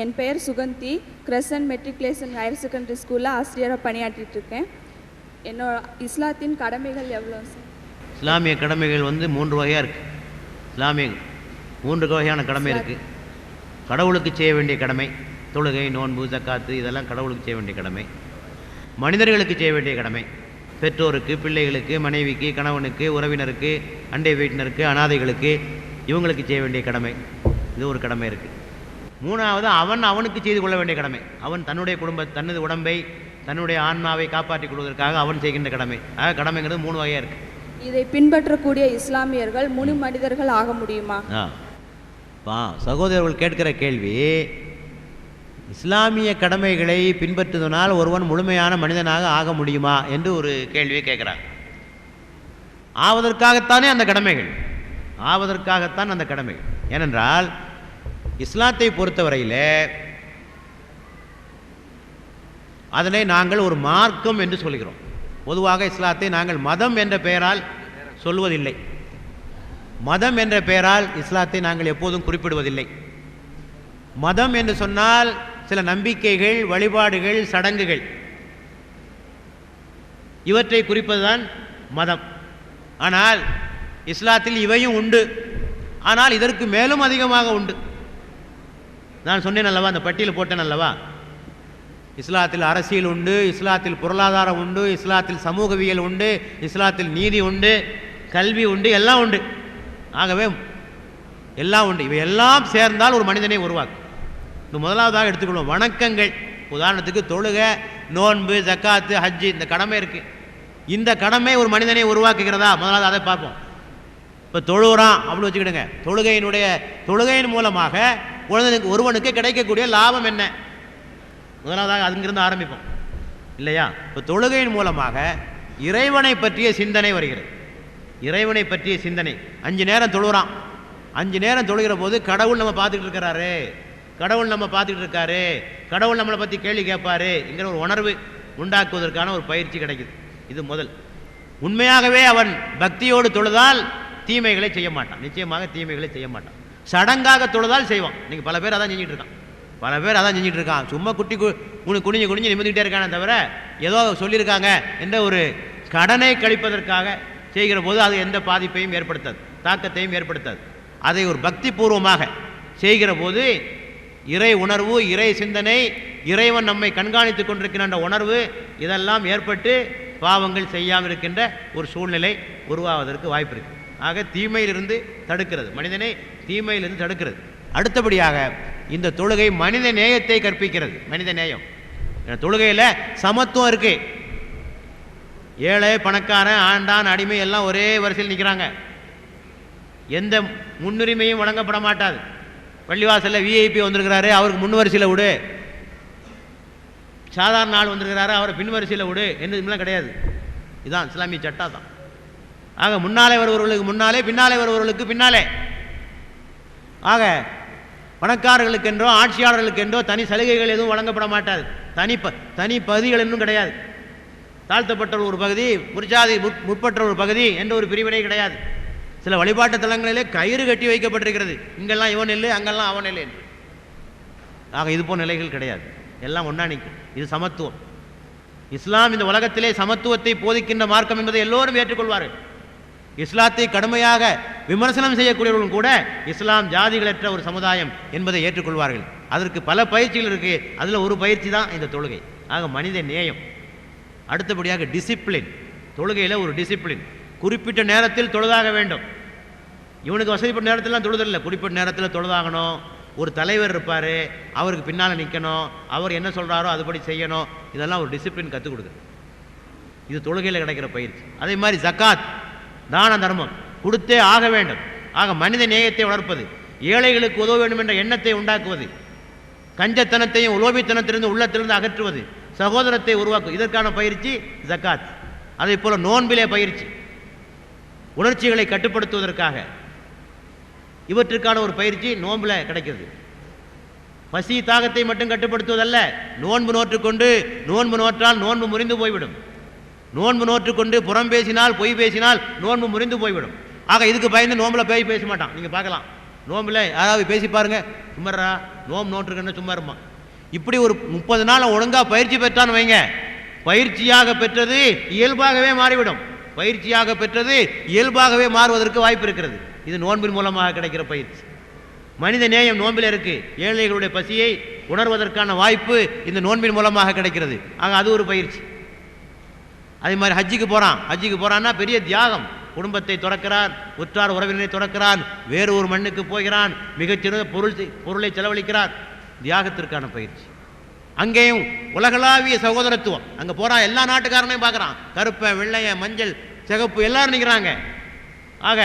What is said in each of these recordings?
என் பெயர் Suganthi. Crescent matriculation higher secondary ஸ்கூலில் ஆசிரியராக பணியாற்றிட்டு இருக்கேன். என்னோட இஸ்லாத்தின் கடமைகள் எவ்வளோ சார்? இஸ்லாமிய கடமைகள் 3 வகையாக இருக்குது. இஸ்லாமிய 3 வகையான கடமை இருக்குது. கடவுளுக்கு செய்ய வேண்டிய கடமை, தொழுகை, நோன்பு, ஜக்காத்து, இதெல்லாம் கடவுளுக்கு செய்ய வேண்டிய கடமை. மனிதர்களுக்கு செய்ய வேண்டிய கடமை, பெற்றோருக்கு, பிள்ளைகளுக்கு, மனைவிக்கு, கணவனுக்கு, உறவினருக்கு, அண்டை வீட்டினருக்கு, அனாதைகளுக்கு, இவங்களுக்கு செய்ய வேண்டிய கடமை. இது ஒரு கடமை இருக்குது. 3வது அவனுக்கு செய்து கொள்ள வேண்டிய கடமை. அவன் தன்னுடைய தனது உடம்பை, தன்னுடைய ஆன்மாவை காப்பாற்றிக் கொள்வதற்காக அவன் செய்கின்ற கடமை. கடமைங்கிறது 3 வகையாக இருக்குது. இதை பின்பற்றக்கூடிய இஸ்லாமியர்கள் முழு மனிதர்கள் ஆக முடியுமா? சகோதரர்கள் கேட்கிற கேள்வி, இஸ்லாமிய கடமைகளை பின்பற்றுவதனால் ஒருவன் முழுமையான மனிதனாக ஆக முடியுமா என்று ஒரு கேள்வியை கேட்கிறார். ஆவதற்காகத்தானே அந்த கடமைகள், ஆவதற்காகத்தான் அந்த கடமைகள். ஏனென்றால் இஸ்லாத்தை பொறுத்தவரையில் அதனை நாங்கள் ஒரு மார்க்கம் என்று சொல்கிறோம். பொதுவாக இஸ்லாத்தை நாங்கள் மதம் என்ற பெயரால் சொல்வதில்லை. மதம் என்ற பெயரால் இஸ்லாத்தை நாங்கள் எப்போதும் குறிப்பிடுவதில்லை. மதம் என்று சொன்னால் சில நம்பிக்கைகள், வழிபாடுகள், சடங்குகள், இவற்றை குறிப்பதுதான் மதம். ஆனால் இஸ்லாத்தில் இவையும் உண்டு. ஆனால் இதற்கு மேலும் அதிகமாக உண்டு. நான் சொன்னேன் அல்லவா, அந்த பட்டியல் போட்டேன் அல்லவா, இஸ்லாத்தில் அரசியல் உண்டு, இஸ்லாத்தில் பொருளாதாரம் உண்டு, இஸ்லாத்தில் சமூகவியல் உண்டு, இஸ்லாத்தில் நீதி உண்டு, கல்வி உண்டு, எல்லாம் உண்டு. ஆகவே எல்லாம் உண்டு. இவை எல்லாம் சேர்ந்தால் ஒரு மனிதனை உருவாக்கும். முதலாவதாக எடுத்துக்கொள்வோம் வணக்கங்கள். உதாரணத்துக்கு தொழுகை, நோன்பு, ஜக்காத்து, ஹஜ்ஜு, இந்த கடமை இருக்குது. இந்த கடமை ஒரு மனிதனை உருவாக்குகிறதா? முதலாவது அதை பார்ப்போம். இப்போ தொழுகிறான் அப்படின்னு வச்சுக்கிடுங்க. தொழுகையின் மூலமாக ஒருவனுக்கு கிடைக்கக்கூடிய லாபம் என்ன? முதலாவதாக அங்கிருந்து ஆரம்பிப்போம் இல்லையா? இப்போ தொழுகையின் மூலமாக இறைவனை பற்றிய சிந்தனை வருகிறது. இறைவனை பற்றிய சிந்தனை. 5 நேரம் தொழுகிறான். 5 நேரம் தொழுகிற போது கடவுள் நம்ம பார்த்துக்கிட்டு இருக்கிறாரு, கடவுள் நம்ம பார்த்துக்கிட்டு இருக்காரு, கடவுள் நம்மளை பற்றி கேள்வி கேட்பாரு என்கிற ஒரு உணர்வு உண்டாக்குவதற்கான ஒரு பயிற்சி கிடைக்குது. இது முதல். உண்மையாகவே அவன் பக்தியோடு தொழுதால் தீமைகளை செய்ய மாட்டான். நிச்சயமாக தீமைகளை செய்ய மாட்டான். சடங்காக தொழுதால் செய்வான். நீங்கள் பல பேர் அதான் செஞ்சுட்டு இருக்கான். சும்மா குனிஞ்சு நிமிந்துக்கிட்டே இருக்கானே தவிர ஏதோ சொல்லியிருக்காங்க என்ற ஒரு கடனை கழிப்பதற்காக செய்கிற போது அது எந்த பாதிப்பையும் ஏற்படுத்தாது, தாக்கத்தையும் ஏற்படுத்தாது. அதை ஒரு பக்தி பூர்வமாக செய்கிற போது இறை உணர்வு, இறை சிந்தனை, இறைவன் நம்மை கண்காணித்துக் கொண்டிருக்கின்ற உணர்வு, இதெல்லாம் ஏற்பட்டு பாவங்கள் செய்யாமல் இருக்கின்ற ஒரு சூழ்நிலை உருவாவதற்கு வாய்ப்பு இருக்குது. ஆக தீமையிலிருந்து தடுக்கிறது, மனிதனை தீமையிலிருந்து தடுக்கிறது. அடுத்தபடியாக இந்த தொழுகை மனித நேயத்தை கற்பிக்கிறது. மனித நேயம். தொழுகையில் சமத்துவம் இருக்கு. ஏழை, பணக்காரன், ஆண்டான், அடிமை எல்லாம் ஒரே வரிசையில் நிற்கிறாங்க. எந்த முன்னுரிமையும் வழங்கப்பட மாட்டாது. பள்ளிவாசலில் விஐபி வந்திருக்கிறாரு, அவருக்கு முன் வரிசையில் விடு. சாதாரண ஆள் வந்திருக்கிறாரு, அவரை பின் வரிசையில் விடு என்று கிடையாது. இதுதான் இஸ்லாமிய சட்டம் தான். ஆக முன்னாலே வருபவர்களுக்கு முன்னாலே, பின்னாலே வருபவர்களுக்கு பின்னாலே. ஆக பணக்காரர்களுக்கென்றோ ஆட்சியாளர்களுக்கென்றோ தனி சலுகைகள் எதுவும் வழங்கப்பட மாட்டாது. தனி பகுதிகள் இன்னும் கிடையாது. தாழ்த்தப்பட்ட ஒரு பகுதி, முற்பட்ட ஒரு பகுதி என்ற ஒரு பிரிவினை கிடையாது. சில வழிபாட்டு தலங்களிலே கயிறு கட்டி வைக்கப்பட்டிருக்கிறது. இங்கெல்லாம் இவன் இல்லை, அங்கெல்லாம் அவன் இல்லை என்று. ஆக இது போன்ற நிலைகள் கிடையாது. எல்லாம் ஒன்றா நிற்கும். இது சமத்துவம். இஸ்லாம் இந்த உலகத்திலே சமத்துவத்தை போதிக்கின்ற மார்க்கம் என்பதை எல்லோரும் ஏற்றுக்கொள்வார்கள். இஸ்லாத்தை கடுமையாக விமர்சனம் செய்யக்கூடியவர்களும் கூட இஸ்லாம் ஜாதிகளற்ற ஒரு சமுதாயம் என்பதை ஏற்றுக்கொள்வார்கள். அதற்கு பல பயிற்சிகள் இருக்குது. அதில் ஒரு பயிற்சி தான் இந்த தொழுகை. ஆக மனித நேயம். அடுத்தபடியாக டிசிப்ளின். தொழுகையில் ஒரு டிசிப்ளின். குறிப்பிட்ட நேரத்தில் தொழுதாக வேண்டும். இவனுக்கு வசதிப்பட்ட நேரத்திலாம் தொழுதில்லை, குறிப்பிட்ட நேரத்தில் தொழுதாகணும். ஒரு தலைவர் இருப்பார், அவருக்கு பின்னால் நிற்கணும், அவர் என்ன சொல்கிறாரோ அதுபடி செய்யணும். இதெல்லாம் ஒரு டிசிப்ளின் கற்றுக் கொடுக்குது. இது தொழுகையில் கிடைக்கிற பயிற்சி. அதே மாதிரி ஜக்காத், தான தர்மம் கொடுத்தே ஆக வேண்டும். ஆக மனித நேயத்தை வளர்ப்பது, ஏழைகளுக்கு உதவ வேண்டும் என்ற எண்ணத்தை உண்டாக்குவது, கஞ்சத்தனத்தையும் உலோபித்தனத்திலிருந்து உள்ளத்திலிருந்து அகற்றுவது, சகோதரத்தை உருவாக்குவது, இதற்கான பயிற்சி ஜக்காத். அதே போல நோன்பிலே பயிற்சி, உணர்ச்சிகளை கட்டுப்படுத்துவதற்காக இவற்றுக்கான ஒரு பயிற்சி நோன்பில் கிடைக்கிறது. பசி தாகத்தை மட்டும் கட்டுப்படுத்துவதல்ல, நோன்பு நோற்றுக்கொண்டு நோன்பு நோற்றால் நோன்பு முறிந்து போய்விடும். நோன்பு நோற்றுக்கொண்டு புறம் பேசினால், பொய் பேசினால் நோன்பு முறிந்து போய்விடும். ஆக இதுக்கு பயந்து நோம்பில் பேச மாட்டான். நீங்கள் பார்க்கலாம், நோம்பில் யாராவது பேசி பாருங்க, சும்மாரா நோம்பு நோட்டுருக்கன்னு சும்மா இருமா. இப்படி ஒரு 30 நாள் ஒழுங்காக பயிற்சி பெற்றான்னு வைங்க, பயிற்சியாக பெற்றது இயல்பாகவே மாறிவிடும். பயிற்சியாக பெற்றது இயல்பாகவே மாறுவதற்கு வாய்ப்பு இருக்கிறது. இது நோன்பின் மூலமாக கிடைக்கிற பயிற்சி. மனித நேயம் நோன்பில் இருக்கு. ஏழைகளுடைய பசியை உணர்வதற்கான வாய்ப்பு இந்த நோன்பின் மூலமாக கிடைக்கிறது. ஆக அது ஒரு பயிற்சி. அதே மாதிரி ஹஜ்ஜுக்கு போகிறான்னா பெரிய தியாகம். குடும்பத்தை துறக்கிறான், உற்றார் உறவினரை துறக்கிறான், வேறு ஒரு மண்ணுக்கு போகிறான், மிகச்சிறந்த பொருளை செலவழிக்கிறான். தியாகத்திற்கான பயிற்சி. அங்கேயும் உலகளாவிய சகோதரத்துவம். அங்கே போகிறான், எல்லா நாட்டுக்காரனையும் பார்க்குறான், கருப்பன் வெள்ளையன் மஞ்சள் சிகப்பு எல்லாரும் நிற்கிறாங்க. ஆக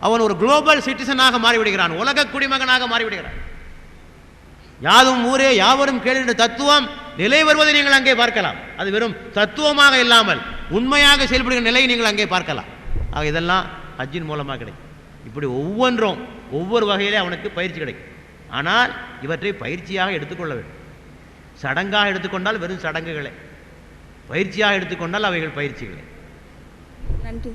அவன் ஒரு குளோபல் சிட்டிசனாக மாறிவிடுகிறான், உலக குடிமகனாக மாறிவிடுகிறான். யாதும் ஊரே யாவரும் கேளுகின்ற தத்துவம் நிலை வருவதை நீங்கள் அங்கே பார்க்கலாம். அது வெறும் தத்துவமாக இல்லாமல் உண்மையாக செயல்படுகிற நிலையை நீங்கள் அங்கே பார்க்கலாம். ஆக இதெல்லாம் ஹஜ்ஜின் மூலமாக கிடைக்கும். இப்படி ஒவ்வொன்றும் ஒவ்வொரு வகையிலே அவனுக்கு பயிற்சி கிடைக்கும். ஆனால் இவற்றை பயிற்சியாக எடுத்துக்கொள்ள வேண்டும். சடங்காக எடுத்துக்கொண்டால் வெறும் சடங்குகளே, பயிற்சியாக எடுத்துக்கொண்டால் அவைகள் பயிற்சிகளே. நன்றி.